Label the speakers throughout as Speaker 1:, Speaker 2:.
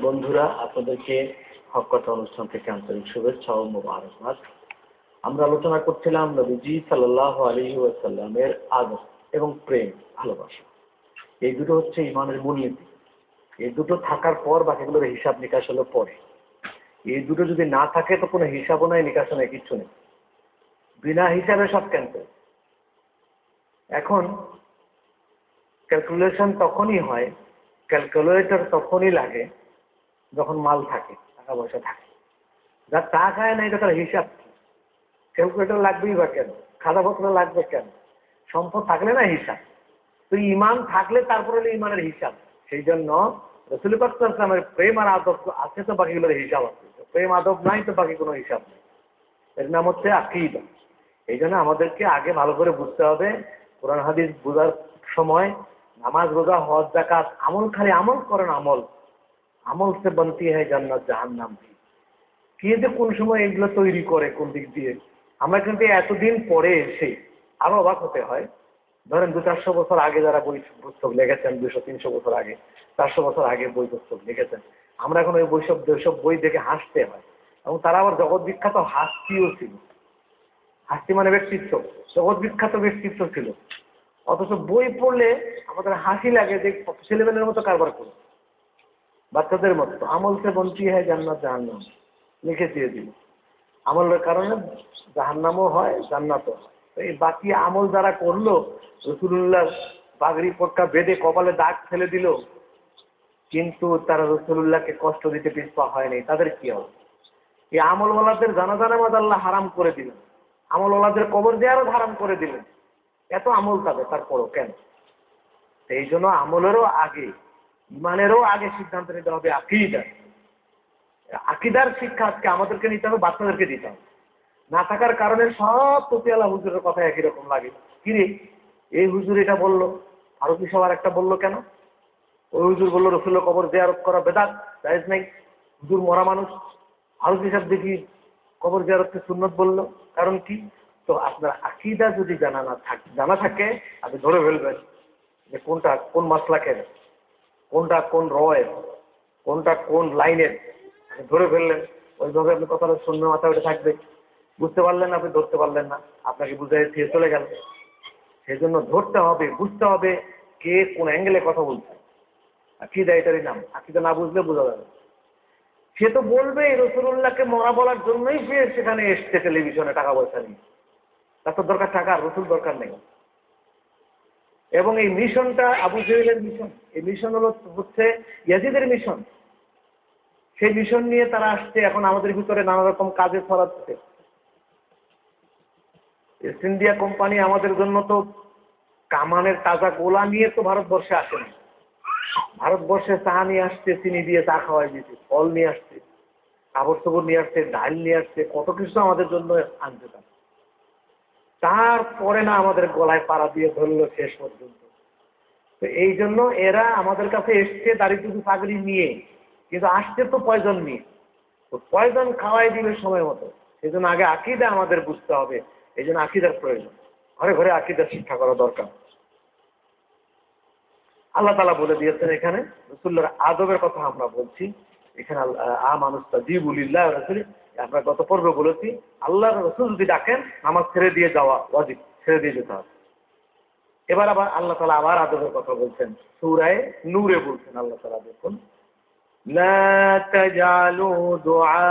Speaker 1: বন্ধুরা, আপনাদেরকে হক কথা অনুষ্ঠান থেকে আন্তরিক শুভেচ্ছা ও মোবারকবাদ। আমরা আলোচনা করছিলাম নবীজি সাল্লাল্লাহু আলাইহি ওয়াসাল্লামের আদব এবং প্রেম, ভালোবাসা। এই দুটো হচ্ছে ইমানের মূলনীতি। এই দুটো থাকার পর বাকিগুলোর হিসাব নিকাশ হলো পরে। এই দুটো যদি না থাকে তো কোনো হিসাবও নাই, নিকাশও নাই, কিচ্ছু নেই। বিনা হিসাবে সব ক্যান্সেল। এখন ক্যালকুলেশন তখনই হয়, ক্যালকুলেটর তখনই লাগে যখন মাল থাকে, টাকা পয়সা থাকে। যার টাকায় নাই তো তার হিসাব কি? ক্যালকুলেটর লাগবেই বা কেন? খাতাপত্র লাগবে কেন? সম্পদ থাকলে না হিসাব। তো ইমান থাকলে তারপরে হলো ইমানের হিসাব। সেই জন্য রাসূল পাক সাল্লাল্লাহু আলাইহি ওয়াসাল্লামের প্রেম আর আদব আছে তো বাকিগুলোর হিসাব আছে। প্রেম আদব নাই তো বাকি কোনো হিসাব নেই। এর নাম হচ্ছে আকীদা। এই জন্য আমাদেরকে আগে ভালো করে বুঝতে হবে, কোরআন হাদিস বোঝার সময় নামাজ, রোজা, হজ, যাকাত, আমল, খালি আমল করেন। আমল সে বনতি হয় জান্নাত জাহান্নাম। কে যে কোন সময় এগুলো তৈরি করে, কোন দিক দিয়ে, আমরা কিন্তু এতদিন পরে এসে আরো অবাক হতে হয়। ধরেন 200-400 বছর আগে যারা বই পুস্তক লিখেছেন, 200-300 বছর আগে, 400 বছর আগে বই পুস্তক লিখেছেন, আমরা এখন ওই যেসব বই দেখে হাসতে হয়। এবং তারা আবার জগৎ বিখ্যাত হাস্তিও ছিল। হাস্তি মানে ব্যক্তিত্ব, জগৎ বিখ্যাত ব্যক্তিত্ব ছিল। অথচ বই পড়লে আমাদের হাসি লাগে যে ছেলেমেয়ের মতো কারবার করে, বাচ্চাদের মতো। আমল সে বঞ্চি হয় জান্নাত জাহান্নাম লিখে দিয়ে দিল। আমলের কারণে জাহান্নামও হয়, জান্নাতও হয়। এই বাকি আমল যারা করলো, রাসূলুল্লাহ পাগড়ি পটকা বেঁধে কপালে দাগ ফেলে দিল, কিন্তু তারা রাসূলুল্লাহকে কষ্ট দিতে পিছপা হয়নি, তাদের কি হবে? এই আমলওয়ালাদের জানাজা নামাজ আল্লাহ হারাম করে দিলেন, আমলওয়ালাদের কবর জিয়ারত হারাম করে দিলেন। এত আমল তাদের, তারপরও কেন? এই জন্য আমলেরও আগে, ইমানেরও আগে সিদ্ধান্ত নিতে হবে আকীদা। আকীদার শিক্ষা আজকে আমাদেরকে নিতে হবে, বাচ্চাদেরকে দিতে হবে। না থাকার কারণে সব টুপিওয়ালা হুজুরের কথা একই রকম লাগে। কিরে, এই হুজুর এটা বললো, আরো কি সবার একটা বললো কেন? ওই হুজুর বললো রাসূলের কবর জিয়ারত করা বেদাত, জায়েজ নাই। হুজুর মরা মানুষ, আরো কি সব দেখি কবর জিয়ারতকে সুন্নত বললো, কারণ কি? তো আপনার আকীদা যদি জানা থাকে, আপনি ধরে ফেলবেন যে কোনটা কোন মাসলাকের, কোনটা কোন রয়ের, কোনটা কোন লাইনের। আপনি ধরে ফেললেন, ওইভাবে আপনি কথাটা শূন্য মাথা উঠে থাকবে। বুঝতে পারলেন না, আপনি ধরতে পারলেন না, আপনাকে বুঝাই দিয়ে চলে গেল। সেই জন্য ধরতে হবে, বুঝতে হবে কে কোন অ্যাঙ্গেলে কথা বলছে। আকীদা এটারই নাম। আকীদা না বুঝলে বোঝা যাবে। সে তো বলবে রাসূলুল্লাহকে মরা বলার জন্যই সে সেখানে এসছে টেলিভিশনে টাকা পয়সা নিয়ে। তার তো দরকার টাকা, রসুল দরকার নেই। এবং এই মিশনটা আবু জেহেলের মিশন, এই মিশন হচ্ছে ইয়াজিদের মিশন। সেই মিশন নিয়ে তারা আসছে, এখন আমাদের ভিতরে নানা রকম কাজে ছড়াচ্ছে। ইস্ট ইন্ডিয়া কোম্পানি আমাদের জন্য তো কামানের তাজা গোলা নিয়ে তো ভারতবর্ষে আসেনি। ভারতবর্ষে চা নিয়ে আসছে, চিনি দিয়ে চা খাওয়াই দিচ্ছে, ফল নিয়ে আসছে, কাপড় চোপড় নিয়ে আসছে, ডাল নিয়ে আসছে, কত কিছু আমাদের জন্য আনতে পারে। তারপরে না আমাদের গলায় পাড়া দিয়ে ধরলো শেষ পর্যন্ত। তো এই জন্য এরা আমাদের কাছে এসছে দাড়ি টুপি পাগড়ি নিয়ে, কিন্তু আসছে তো পয়জন নিয়ে। তো পয়জন খাওয়াই দিবে সময় মতো। সেই জন্য আগে আকীদা আমাদের বুঝতে হবে। এই জন্য আকীদার প্রয়োজন, ঘরে ঘরে আকীদা শিক্ষা করা দরকার। আল্লাহ তাআলা বলে দিয়েছেন এখানে, রাসূলের আদবের কথা আমরা বলছি এখানে। আমানুস্তাজিবু লিল্লাহি ওয়া রাসূলিহি, আমরা গত পর্বে বলেছি আল্লাহর রাসূল যদি ডাকেন নামাজ ছেড়ে দিয়ে যাওয়া ওয়াজিব, ছেড়ে দিয়ে যেতে হবে। এবার আবার আল্লাহ তাআলা আবার আদবের কথা বলছেন, সূরা নূরে বলছেন আল্লাহ তাআলা, দেখুন, লা তাজআলু দুআ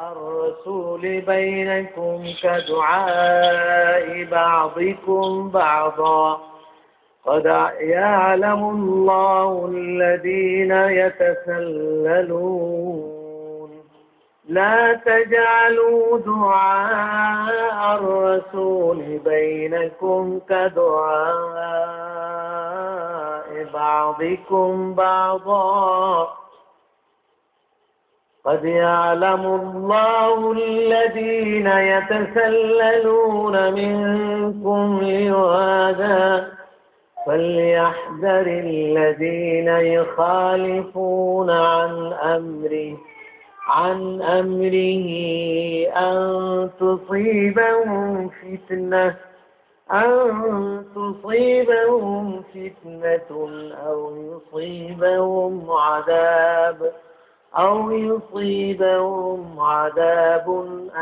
Speaker 1: আর-রাসূলি বাইনাকুম কাদুআই বা'দিকুম বা'দা قد يعلم الله الذين يتسللون لا تجعلوا دعاء الرسول بينكم كدعاء بعضكم بعضا قد يعلم الله الذين يتسللون منكم لواذا فليحذر الذين يخالفون عن أمره أن تصيبهم فتنة أن تصيبهم فتنة أو يصيبهم عذاب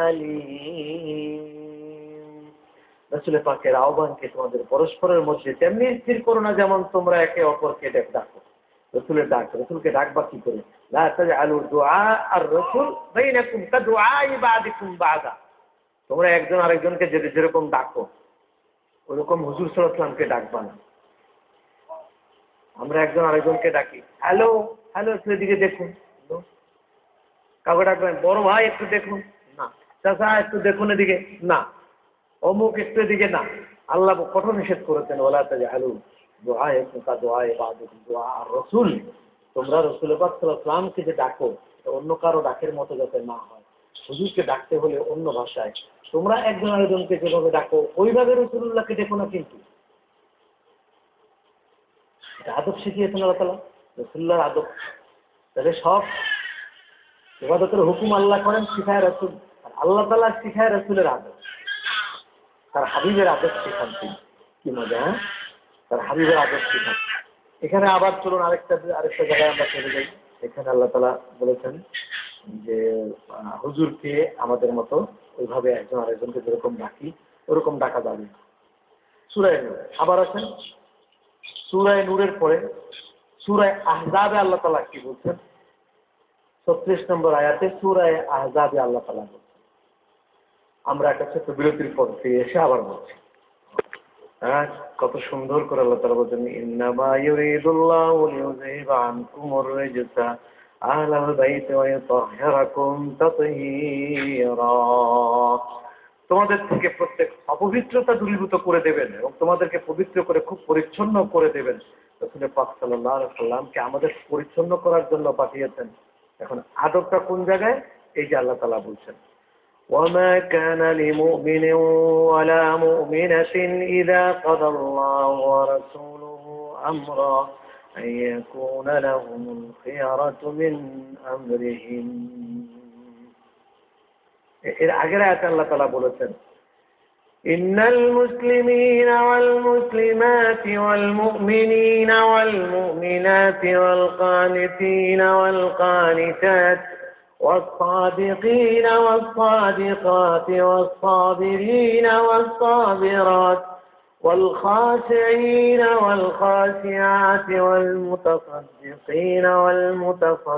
Speaker 1: أليم। রাসূল পাকের আহ্বানকে তোমাদের পরস্পরের মধ্যে তেমনি স্থির করো না যেমন তোমরা একে অপরকে ডাকো। রাসূলের ডাক, রাসূলকে ডাকবা কি করে? লা তাজআলু দুআ আর-রাসূল বাইনাকুম কাদুআই বা'দিকুম বা'দা। তোমরা একজন আরেকজনকে যেরকম ডাকো ওরকম হুজুর সাল্লাল্লাহু আলাইহি ওয়াসাল্লামকে ডাকবা না। আমরা একজন আরেকজনকে ডাকি, হ্যালো হ্যালো, একটু এদিকে দেখুন। কাউকে ডাকবেন, বড় ভাই একটু দেখুন, না। চাচা একটু দেখুন এদিকে, না। অমুক একটু এদিকে, না। আল্লাহ কঠোর নিষেধ করেছেন, ওয়ালা তাজআলু দুআয়াকুম কাদুআই বা'দিকুম দুআ আর-রাসূল। তোমরা রাসূল পাক সাল্লাল্লাহু আলাইহি ওয়াসাল্লামকে যে ডাকো অন্য কারো ডাকের মতো যাতে না হয়। হুজুরকে ডাকতে হলে অন্য ভাষায়, তোমরা একজন আরেকজনকে যেভাবে ডাকো ওইভাবে রাসূলুল্লাহকে ডেকো না। কিন্তু আদব শিখিয়েছেন আল্লাহ তাআলা, রাসূলুল্লাহর আদব। তাহলে সব ইবাদতের হুকুম আল্লাহ করেন, শিখায় রাসূল। আর আল্লাহ তাআলা শিখায় রাসূলের আদব, তার হাবিবের আদব শিখান তিনি। কি মজা, হ্যাঁ? তার হাবিবের আদব শিখান। এখানে আবার চলুন আরেকটা জায়গায় আমরা চলে যাই। এখানে আল্লাহ তাআলা বলেছেন যে হুজুরকে আমাদের মতো ওইভাবে একজন আরেকজনকে যেরকম ডাকি ওরকম ডাকা যাবে। সূরা নূর আবার আছেন, সূরা নূরের পরে সূরা আহজাবে আল্লাহ তাআলা কি বলছেন? 36 নম্বর আয়াতে সূরা আহজাবে আল্লাহ তাআলা বলছেন। আমরা একটা ছোট্ট বিরতির পর ফিরে এসে আবার বলছি। হ্যাঁ, কত সুন্দর করে আল্লাহ তাআলা বলছেন, ইন্নামা ইউরিদুল্লাহু লিইউযহিবা আনকুমুর রিজসা আহলাল বাইতি ওয়া ইউতাহহিরাকুম তাতহীরা। তোমাদের থেকে প্রত্যেক অপবিত্রতা দূরীভূত করে দেবেন এবং তোমাদেরকে পবিত্র করে খুব পরিচ্ছন্ন করে দেবেন। রাসূল পাক সাল্লাল্লাহু আলাইহি ওয়াসাল্লামকে আমাদের পরিচ্ছন্ন করার জন্য পাঠিয়েছেন। এখন আদবটা কোন জায়গায়? এই যে আল্লাহ তাআলা বলছেন, وما كان لمؤمن ولا مؤمنة إذا قضى الله ورسوله أمرا أن يكون لهم الخيرة من أمرهم। এর আগের আয়াতে আল্লাহ তাআলা বলেছেন, إن المسلمين والمسلمات والمؤمنين والمؤمنات والقانتين والقانتات والصادقين والصادقات والصابرين والصابرات والخاشعين والخاشعات والمتصدقين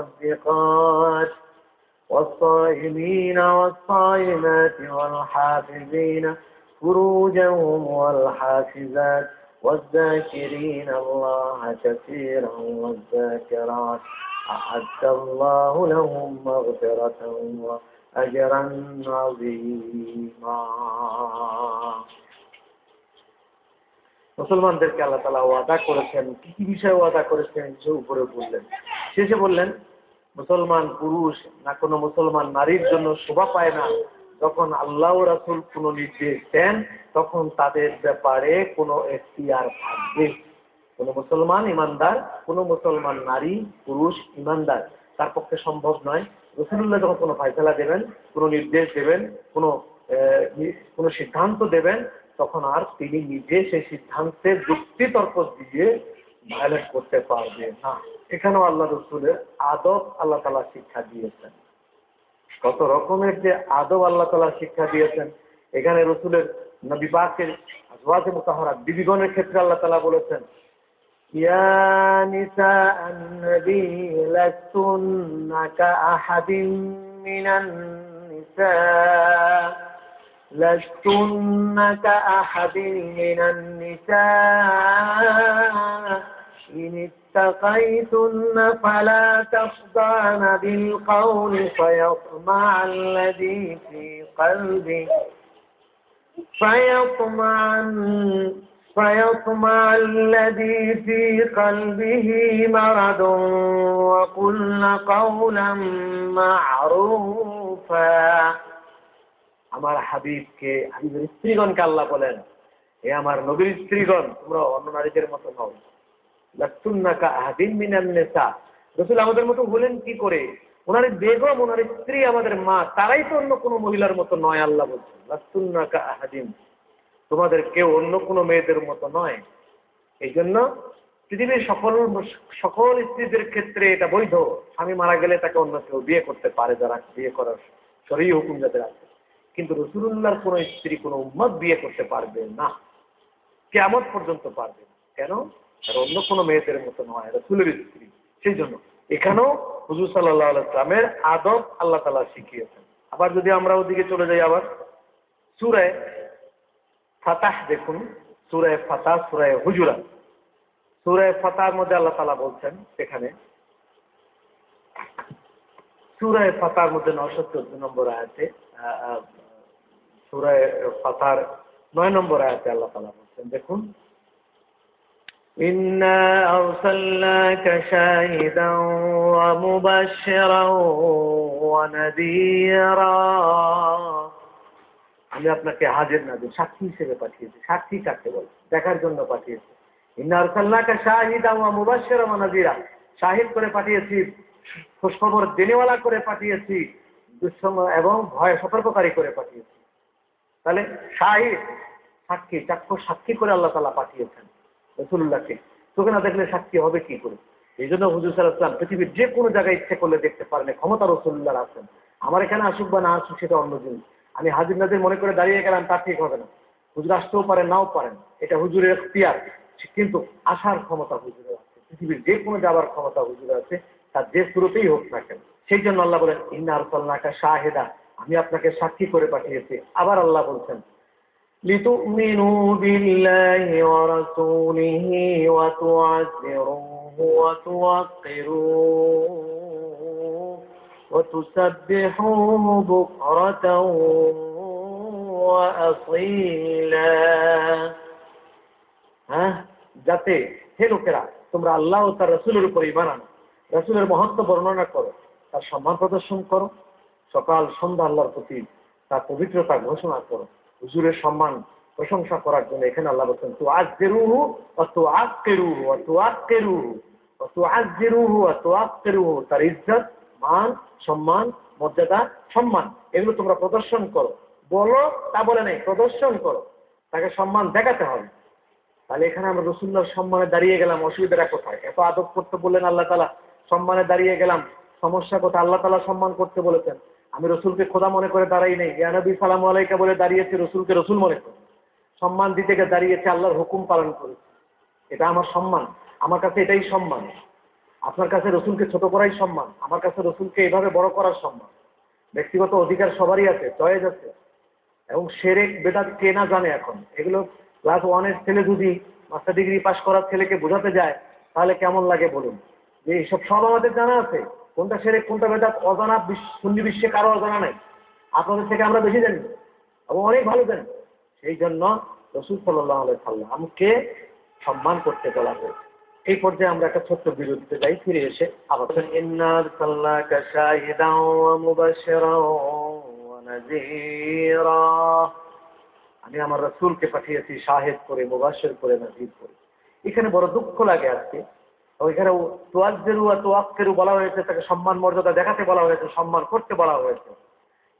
Speaker 1: والمتصدقات والصائمين والصائمات والحافظين فروجهم والحافظات والذاكرين الله كثيرا والذاكرات أعد الله لهم مغفرة وأجرا عظيما। মুসলমানদেরকে আল্লাহ তাআলা ওয়াদা করেছেন, কি কি বিষয়ে ওয়াদা করেছেন সে উপরে বললেন। শেষে বললেন, মুসলমান পুরুষ না কোনো মুসলমান নারীর জন্য শোভা পায় না যখন আল্লাহ ও রাসূল কোনো নির্দেশ দেন তখন তাদের ব্যাপারে কোনো এখতিয়ার থাকবে। কোনো মুসলমান ইমানদার, কোনো মুসলমান নারী পুরুষ ইমানদার তার পক্ষে সম্ভব নয় রাসূলুল্লাহ যখন কোনো ফয়সালা দেবেন, কোনো নির্দেশ দেবেন, কোনো সিদ্ধান্ত দেবেন তখন আর তিনি নিজে সেই সিদ্ধান্তের যুক্তি তর্ক দিয়ে ভায়োলেট করতে পারবে না। এখানেও আল্লাহ রাসূলের আদব আল্লাহ তাআলা শিক্ষা দিয়েছেন। কত রকমের যে আদব আল্লাহ তাআলা শিক্ষা দিয়েছেন। এখানে রাসূলের নবী পাকের আজওয়াজে মুতাহহারা বিবিগণের ক্ষেত্রে আল্লাহ তাআলা বলেছেন, ইয়া নিসাআন নবী লাস্তুন্না কাআহাদিন মিনান নিসা লাস্তুন্না কাআহাদিন মিনান নিসা إن اتقيتن فلا تخضعن بالقول فيطمع الذي في قلبه مرض وقلن قولا معروفا। আমার হাবিবকে, হাবিবের স্ত্রীগণকে আল্লাহ বলেন, হে আমার নবীর স্ত্রীগণ, তোমরা অন্য নারীদের মতো নও। লাস্তুন্না কাআহাদিন মিনান নিসা, রাসূল আমাদের মতো হলেন কি করে? ওনার বেগম, ওনার স্ত্রী আমাদের মা, তারাই তো অন্য কোনো মহিলার মতো নয়। আল্লাহ বলছেন লাস্তুন্না কাআহাদিন তোমাদের কেউ অন্য কোনো মেয়েদের মতো নয়। এই জন্য পৃথিবীর সকল স্ত্রীদের ক্ষেত্রে এটা বৈধ, স্বামী মারা গেলে তাকে অন্য কেউ বিয়ে করতে পারে, যারা বিয়ে করার শরীয়ী হুকুম যাদের আছে। কিন্তু রাসূলুল্লাহর কোনো স্ত্রী কোনো উম্মত বিয়ে করতে পারবে না, কিয়ামত পর্যন্ত পারবে না। কেন? তারা অন্য কোনো মেয়েদের মতো নয়, রাসূলের স্ত্রী। সেই জন্য এখানেও হুজুর সাল্লাল্লাহু আলাইহি ওয়াসাল্লামের আদব আল্লাহ তাআলা শিখিয়েছেন। আবার যদি আমরা ওদিকে চলে যাই, আবার সূরা ফাতাহ দেখুন, সূরা ফাতাহ, সূরা হুজুরাত। সূরা ফাতাহর মধ্যে আল্লাহ তাআলা বলছেন, এখানে সূরা ফাতাহর মধ্যে 914 নম্বর আয়াতে, সূরা ফাতাহর 9 নম্বর আয়াতে আল্লাহ তাআলা বলছেন, দেখুন, ইন্না আরসালনাকা শাহিদান ওয়া মুবাশশিরান ওয়া নাযীরা। আমি আপনাকে হাজির নাজির সাক্ষী হিসেবে পাঠিয়েছি। সাক্ষী কাকে বলে? দেখার জন্য পাঠিয়েছি। ইন্না আরসালনাকা শাহিদান ওয়া মুবাশশিরান ওয়া নাযীরা, শাহিদ করে পাঠিয়েছি, খুশখবর দেনেওয়ালা করে পাঠিয়েছি, দুঃসংবাদ এবং ভয় সতর্ককারী করে পাঠিয়েছি। তাহলে শাহিদ, সাক্ষী, চাক্ষুষ সাক্ষী করে আল্লাহ তাআলা পাঠিয়েছেন রাসূলুল্লাহকে। চোখে না দেখলে সাক্ষী হবে কি করে? এই জন্য হুজুর সাল্লাল্লাহু আলাইহি ওয়াসাল্লাম পৃথিবীর যে কোনো জায়গায় ইচ্ছে করলে দেখতে পারেন, ক্ষমতা রাসূলুল্লাহর আছেন। আমার এখানে আসুক বা না আসুক সেটা অন্য জিনিস। আমি হাজির নাজির মনে করে দাঁড়িয়ে গেলাম, তা ঠিক হবে না। হুজুর আসতেও পারেন, নাও পারেন, এটা হুজুরের ইখতিয়ার। কিন্তু আসার ক্ষমতা হুজুরের আছে, পৃথিবীর যে কোনো যাবার ক্ষমতা হুজুরের আছে, তার যে শুরুতেই হোক না কেন। সেই জন্য আল্লাহ বলেন, ইন্না আরসালনাকা শাহিদা, আমি আপনাকে সাক্ষী করে পাঠিয়েছি। আবার আল্লাহ বলছেন, لتؤمنوا بالله ورسوله وتعزروه وتوقروه وتسبحوه بكرة وأصيلا। যাতে হে লোকেরা, তোমরা আল্লাহ ও তার রাসূলের উপর ঈমান আনো, রাসূলের মহত্ব বর্ণনা করো, তার সম্মান প্রদর্শন করো, সকাল সন্ধ্যা আল্লাহর প্রতি তার পবিত্রতা ঘোষণা করো। হুজুরের সম্মান প্রশংসা করার জন্য এখানে আল্লাহ বলছেন, তুআজ্জিরুহু ওয়া তুআক্কিরুহু ওয়া তুআক্কিরুহু ওয়া তুআজ্জিরুহু ওয়া তুআক্কিরুহু, তার ইজ্জত, মান, সম্মান, মর্যাদা, সম্মান এগুলো তোমরা প্রদর্শন করো। বলো তা বলে নেই, প্রদর্শন করো, তাকে সম্মান দেখাতে হবে। তাহলে এখানে আমরা রাসূলুল্লাহর সম্মানে দাঁড়িয়ে গেলাম, অসুবিধাটা কোথায়? এত আদব করতে বললেন আল্লাহ তাআলা, সম্মানে দাঁড়িয়ে গেলাম, সমস্যা কোথায়? আল্লাহ তাআলা সম্মান করতে বলেছেন, আমি রসুলকে খোদা মনে করে দাঁড়াই নেই, ইয়া নবী সালামু আলাইকা বলে দাঁড়িয়েছি, রসুলকে রসুল মনে করে সম্মান দিতে গিয়ে দাঁড়িয়েছে, আল্লাহর হুকুম পালন করেছে। এটা আমার সম্মান, আমার কাছে এটাই সম্মান। আপনার কাছে রসুলকে ছোট করাই সম্মান, আমার কাছে রসুলকে এইভাবে বড় করার সম্মান। ব্যক্তিগত অধিকার সবারই আছে, চয়েস আছে। এবং শিরক বেদাত কে না জানে? এখন এগুলো ক্লাস 1-এর ছেলে যদি মাস্টার ডিগ্রি পাস করার ছেলেকে বোঝাতে যায়, তাহলে কেমন লাগে বলুন? যে এইসব সব আমাদের জানা আছে, কোনটা শিরক কোনটা বেদাত অজানা সুন্নি বিশ্বে কারো অজানা নাই। আপনাদের থেকে আমরা বেশি জানি এবং অনেক ভালো জানি। সেই জন্য রাসূল সাল্লাল্লাহু আলাইহি সাল্লামকে সম্মান করতে বলা হয়েছে। এই পর্যায়ে আমরা একটা ছোট্ট বিরতিতে যাই, ফিরে এসে আবার ইন্না আরসালনাকা শাহিদান ওয়া মুবাশশিরান ওয়া নাযীরা, আমি আমার রাসূলকে পাঠিয়েছি শাহিদ করে, মুবাশশির করে, নাযীর করে। এখানে বড় দুঃখ লাগে আজকে। ওইখানে তুআজ্জিরু ওয়া তুআক্কিরু বলা হয়েছে, তাকে সম্মান মর্যাদা দেখাতে বলা হয়েছে, সম্মান করতে বলা হয়েছে।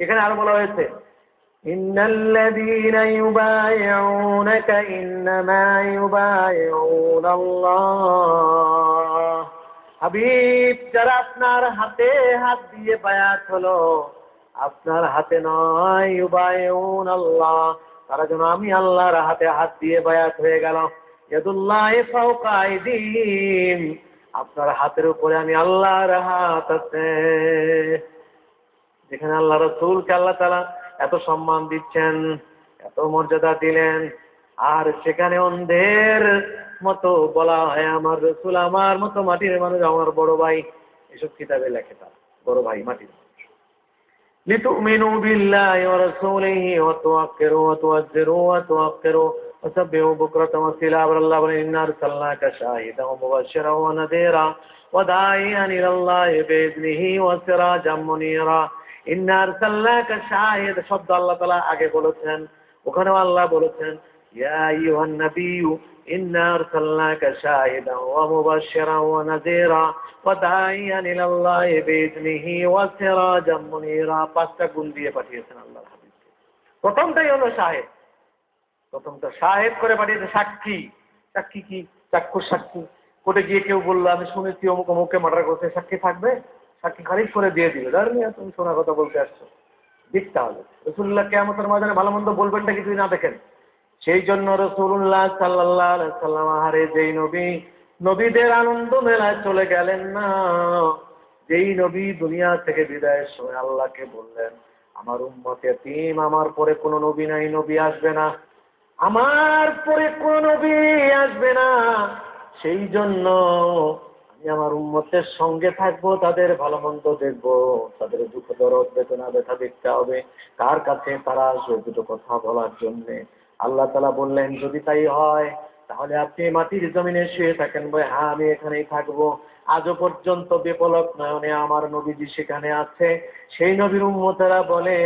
Speaker 1: এখানে আরো বলা হয়েছে, ইন্নাল্লাযীনা ইউবাইউনাকা ইন্নামা ইউবাইউনাল্লাহ, হাবিব, যারা আপনার হাতে হাত দিয়ে বায়াত হলো, আপনার হাতে নয়, ইউবাইউনাল্লাহ, তারা যেন আমি আল্লাহর হাতে হাত দিয়ে বায়াত হয়ে গেল। ইয়াদুল্লাহি ফাওকা আইদিহিম, আপনার হাতের উপরে আমি আল্লাহর হাত আছে। যেখানে আল্লাহ রাসূলকে আল্লাহ তাআলা এত সম্মান দিচ্ছেন, এত মর্যাদা দিলেন, আর সেখানে অন্ধের মতো বলা হয় আমার রাসূল আমার মতো মাটির মানুষ, আমার বড় ভাই। এসব কিতাবে লেখে তার বড় ভাই মাটির মানুষ। লিতুমিনু বিল্লাহি ওয়া রাসূলিহি ওয়া তুআক্কিরু ওয়া তুআজ্জিরু ওয়া তুআক্কিরু ওয়া সাব্বিহু বুকরাতান ওয়া আসীলা। আল্লাহ বলেন, ইন্না আরসালনাকা শাহিদান ওয়া মুবাশশিরান ওয়া নাযীরা ওয়া দাঈয়ান ইলাল্লাহি বিইذনিহি ওয়া সিরাজাম মুনীরা। ইন্না আরসালনাকা শাহিদ শব্দ আল্লাহ তাআলা আগে বলেছেন, ওখানেও আল্লাহ বলেছেন, ইয়া আইয়ুহান নাবিয়্যু ইন্না আরসালনাকা শাহিদান ওয়া মুবাশশিরান ওয়া নাযীরা ওয়া দাঈয়ান ইলাল্লাহি বিইذনিহি ওয়া সিরাজাম মুনীরা। 5টা গুণ দিয়ে পাঠিয়েছেন আল্লাহর হাবিবকে। প্রথমটাই হলো শাহিদ, প্রথমটা শাহেদ করে পাঠিয়েছে, সাক্ষী। সাক্ষী কি? চাক্ষুষ সাক্ষী। কোর্টে গিয়ে কেউ বললো আমি শুনেছি অমুক অমুককে মার্ডার করতে, সাক্ষী থাকবে? সাক্ষী খারিজ করে দিয়ে দিবে, ধরেন তুমি শোনা কথা বলতে আসছো, দেখতে হবে। রসুল্লাহ কিয়ামতের ময়দানে ভালো মন্দ বলবেনটা কি যদি না দেখেন? সেই জন্য রসুল্লাহ সাল্লাল্লাহু আলাইহি সাল্লাম আহারে যেই নবী নবীদের আনন্দ মেলায় চলে গেলেন না, যেই নবী দুনিয়া থেকে বিদায়ের সময় আল্লাহকে বললেন আমার উম্মত এতিম, আমার পরে কোনো নবী নাই, নবী আসবে না, আমার পরে কোন নবী আসবে না, সেই জন্য আমি আমার উম্মতের সঙ্গে থাকবো, তাদের ভালো মন্দ দেখবো, তাদের দুঃখ দরদ বেদনা ব্যথা দেখতে হবে, কার কাছে তারা আসবে দুটো কথা বলার জন্যে। আল্লাহ তাআলা বললেন যদি তাই হয় তাহলে আপনি মাটির জমিনে শুয়ে থাকেন, ভাই হ্যাঁ আমি এখানেই থাকবো। আজও পর্যন্ত বিপলক নয়নে আমার নবীজি সেখানে আছে। সেই নবীর উম্মতেরা বলে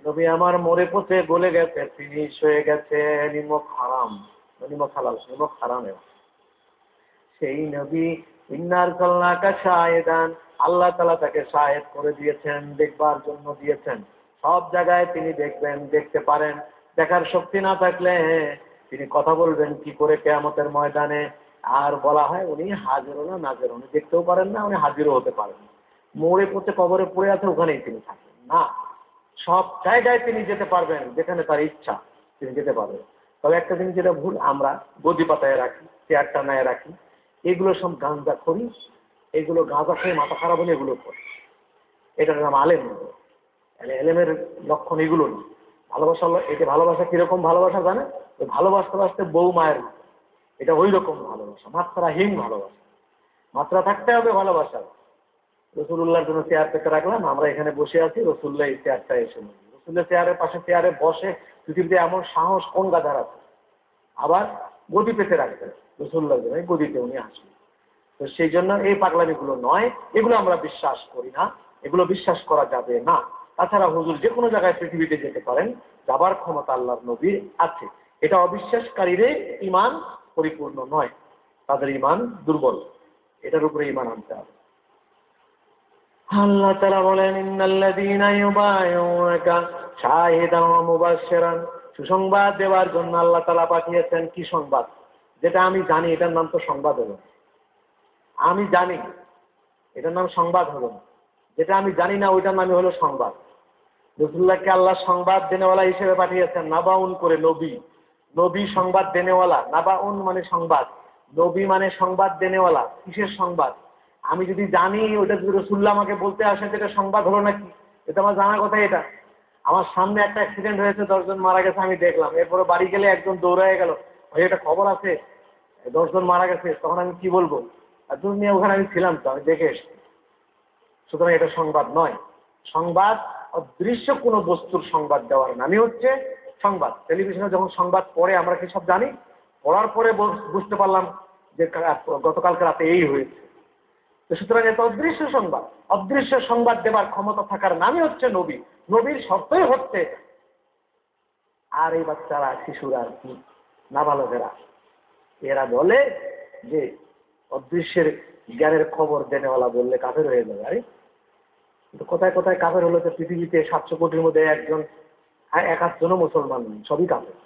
Speaker 1: নবী আমার মরে পচে গলে গেছে, ফিনিশ হয়ে গেছে, নিমক হারাম, নিমক হালাল, নিমক হারামে। সেই নবী ইন্নার সাল্লাকা শাহেদান, আল্লাহ তাআলা তাকে শাহেদ করে দিয়েছেন, দেখবার জন্য দিয়েছেন। সব জায়গায় তিনি দেখবেন, দেখতে পারেন। দেখার শক্তি না থাকলে তিনি কথা বলবেন কি করে কিয়ামতের ময়দানে? আর বলা হয় উনি হাজিরও না নাজেরও, উনি দেখতেও পারেন না, উনি হাজিরও হতে পারেন না। মরে পড়তে কবরে পড়ে আছে ওখানেই তিনি থাকেন না, সব জায়গায় তিনি যেতে পারবেন, যেখানে তার ইচ্ছা তিনি যেতে পারবেন। তবে একটা জিনিস যেটা ভুল, আমরা গদি পাতায় রাখি, চেয়ার টানায় রাখি, এগুলো সব গাঁজা করি, এগুলো গাঁজা খেয়ে মাথা খারাপ হলে এগুলো করে, এটার নাম আলেম। এলেমের লক্ষণ এগুলো নেই। ভালোবাসা হলো, এটা ভালোবাসা কিরকম ভালোবাসা জানে? ওই ভালোবাসতে বাসতে বউ মায়ের মতো, এটা ওই রকম ভালোবাসা, মাত্রাহীন ভালোবাসা। মাত্রা থাকতে হবে ভালোবাসা। রসুল্লাহর জন্য চেয়ার পেতে রাখলাম, আমরা এখানে বসে আছি, রসুল্লাহ এই চেয়ারটা এসে রসুল্লাহ চেয়ারের পাশে চেয়ারে বসে পৃথিবীতে এমন সাহস কোন গাধার আছে? আবার গদি পেতে রাখবেন রসুল্লাহ জন্য, গদিতে উনি আসবেন। তো সেই জন্য এই পাগলামিগুলো নয়, এগুলো আমরা বিশ্বাস করি না, এগুলো বিশ্বাস করা যাবে না। তাছাড়া হুজুর যে কোনো জায়গায় পৃথিবীতে যেতে পারেন, যাবার ক্ষমতা আল্লাহর নবীর আছে। এটা অবিশ্বাসকারীদের ঈমান পরিপূর্ণ নয়, তাদের ঈমান দুর্বল, এটার উপরে ঈমান আনতে হবে। আল্লাহ তাআলা বলেন ইন্নাল্লাযীনা ইউবাইউনাকা শাহিদান ওয়া মুবাশশিরান, সুসংবাদ দেওয়ার জন্য আল্লাহ তাআলা পাঠিয়েছেন। কি সংবাদ? যেটা আমি জানি এটার নাম তো সংবাদ হলো। আমি জানি এটার নাম সংবাদ হলো না, যেটা আমি জানি না ওইটার নামই হলো সংবাদ। রাসূলুল্লাহকে আল্লাহ সংবাদ দেনেওয়ালা হিসেবে পাঠিয়েছেন, নাবাউন করে, নবী। নবী সংবাদ দেনেওয়ালা, নাবাউন মানে সংবাদ, নবী মানে সংবাদ দেনেওয়ালা। কিসের সংবাদ? আমি যদি জানি ওটা যদি রাসূলুল্লাহ আমাকে বলতে আসেন এটা সংবাদ হলো নাকি? এটা আমার জানার কথা। এটা আমার সামনে একটা অ্যাক্সিডেন্ট হয়েছে, 10 জন মারা গেছে, আমি দেখলাম। এরপরে বাড়ি গেলে একজন দৌড়ায় গেল, ভাই এটা খবর আছে 10 জন মারা গেছে, তখন আমি কি বলবো? আর দুনিয়া ওখানে আমি ছিলাম তো, আমি দেখে এসেছি। সুতরাং এটা সংবাদ নয়। সংবাদ অদৃশ্য কোনো বস্তুর সংবাদ দেওয়ার নামই হচ্ছে সংবাদ। টেলিভিশনে যখন সংবাদ পড়ে আমরা কি সব জানি? পড়ার পরে বুঝতে পারলাম যে গতকালকে রাতে এই হয়েছে। তো সুতরাং এটা অদৃশ্য সংবাদ। অদৃশ্য সংবাদ দেবার ক্ষমতা থাকার নামই হচ্ছে নবী। নবীর শর্তই হচ্ছে। আর এই বাচ্চারা, শিশুরা, কি নাবালকেরা, এরা বলে যে অদৃশ্যের জ্ঞানের খবর দেনেওয়ালা বললে কাফের হয়ে যাবে। আরে কিন্তু কোথায় কোথায় কাফের হলো? তো পৃথিবীতে 700 কোটির মধ্যে একজন, এক আধজনও মুসলমান নেই, সবই কাফের।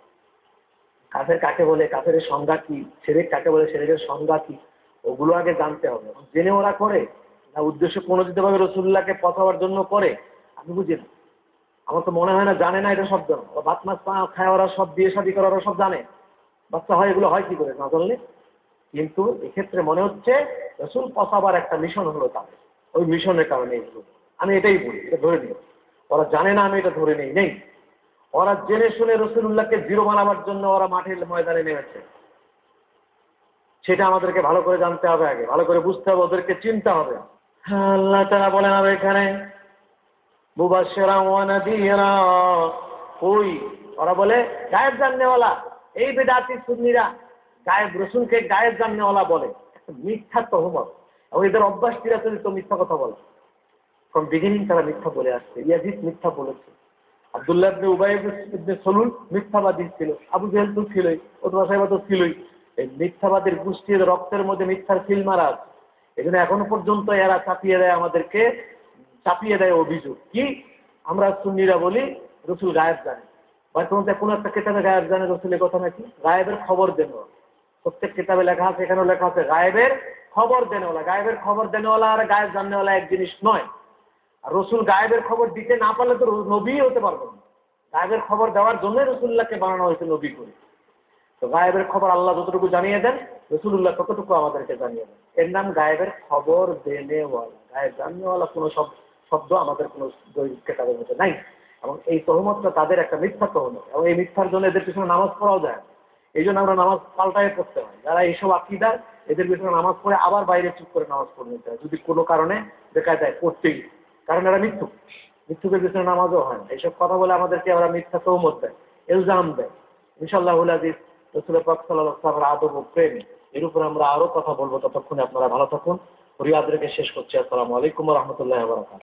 Speaker 1: কাফের কাকে বলে, কাফের সংজ্ঞা কি, শিরক কাকে বলে, শিরকের সংজ্ঞা কি, ওগুলো আগে জানতে হবে। জেনে ওরা করে না উদ্দেশ্য প্রণোদিতভাবে রাসূলুল্লাহকে পচাবার জন্য করে, আমি বুঝি না। আমার তো মনে হয় না জানে না এটা শব্দ। ভাত মাছ খায় ওরা, সব বিয়ে শাদী করে ওরা সব জানে। বাচ্চা হয়, এগুলো হয় কি করে না জানলে? কিন্তু এক্ষেত্রে মনে হচ্ছে রাসূল পচাবার একটা মিশন হলো তাদের, ওই মিশনের কারণে এগুলো। আমি এটাই বলি, এটা ধরে নিই। ওরা জানে না, আমি এটা ধরে নেই। ওরা জেনে শুনে রাসূলুল্লাহকে জিরো বানাবার জন্য ওরা মাঠের ময়দানে নেমেছে। সেটা আমাদেরকে ভালো করে জানতে হবে, আগে ভালো করে বুঝতে হবে, ওদেরকে চিনতে হবে। আল্লাহ তাআলা বলেন আর এখানে মুবাশশিরান ওয়া নাযীরা, ওই ওরা বলে গায়েব জাননেওয়ালা। এই বেদাতি সুন্নিরা গায়েব, রাসূলকে গায়েব জাননেওয়ালা বলে। মিথ্যা তহমত। এবং এদের অভ্যাস চিরাচরিত মিথ্যা কথা বলে। ফ্রম বিগিনিং তারা মিথ্যা বলে আসছে। ইয়াজিদ মিথ্যা বলেছে, আব্দুল্লাহ ইবনে উবাই ইবনে সলুল মিথ্যাবাদী ছিল, আবু জাহেল তো ছিলই, ওতবা সাহেব তো ছিলই। এই মিথ্যাবাদীর গোষ্ঠীর রক্তের মধ্যে মিথ্যার ফিল মারা আছে। এই জন্য এখনো পর্যন্ত এরা চাপিয়ে দেয়, আমাদেরকে চাপিয়ে দেয় অভিযোগ কি আমরা সুন্নিরা বলি রাসূল গায়েব জানে। বা তোমাদের কোনো একটা কিতাবে গায়েব জানে রসুলের কথা নাকি? গায়েবের খবর দেন। প্রত্যেক কিতাবে লেখা আছে, এখানেও লেখা আছে গায়েবের খবর দেনেওয়ালা। গায়েবের খবর দেনেওয়ালা আর গায়েব জাননেওয়ালা এক জিনিস নয়। আর রসুল গায়েবের খবর দিতে না পারলে তো নবী হতে পারবেন না। গায়েবের খবর দেওয়ার জন্য রসুল্লাহকে বানানো হয়েছে নবী করে। তো গায়েবের খবর আল্লাহ যতটুকু জানিয়ে দেন, রসুল্লাহ ততটুকু আমাদেরকে জানিয়ে দেন। এর নাম গায়েবের খবর দেনেওয়ালা। গায়েব জাননেওয়ালা কোনো শব্দ আমাদের কোনো কিতাবের মধ্যে নাই। এবং এই তহমতটা তাদের একটা মিথ্যা তহমত, এবং এই মিথ্যার জন্য এদের পিছনে নামাজ পড়াও যায়। এই জন্য আমরা নামাজ পাল্টায় পড়তে হয়। যারা এইসব আকিদার, এদের পিছনে নামাজ পড়ে আবার বাইরে চুপ করে নামাজ পড়ে নিতে হয় যদি কোনো কারণে দেখা যায় পড়তেই। কারণ এরা মৃত্যুকের পিছনে নামাজও হয় না। এইসব কথা বলে আমাদেরকে ওরা মিথ্যা তহমত দেয়, ইলজাম দেয়। ইনশাআল্লাহ আজিজ রাসূল পাক সাল্লাল্লাহু আলাইহি ওয়াসাল্লামের আদব ও প্রেম, এর উপর আমরা আরো কথা বলবো। ততক্ষণে আপনারা ভালো থাকুন। রিয়াদ রেখে শেষ করছি। আসসালামু আলাইকুম ওয়া রাহমাতুল্লাহি ওয়া বারাকাতুহু।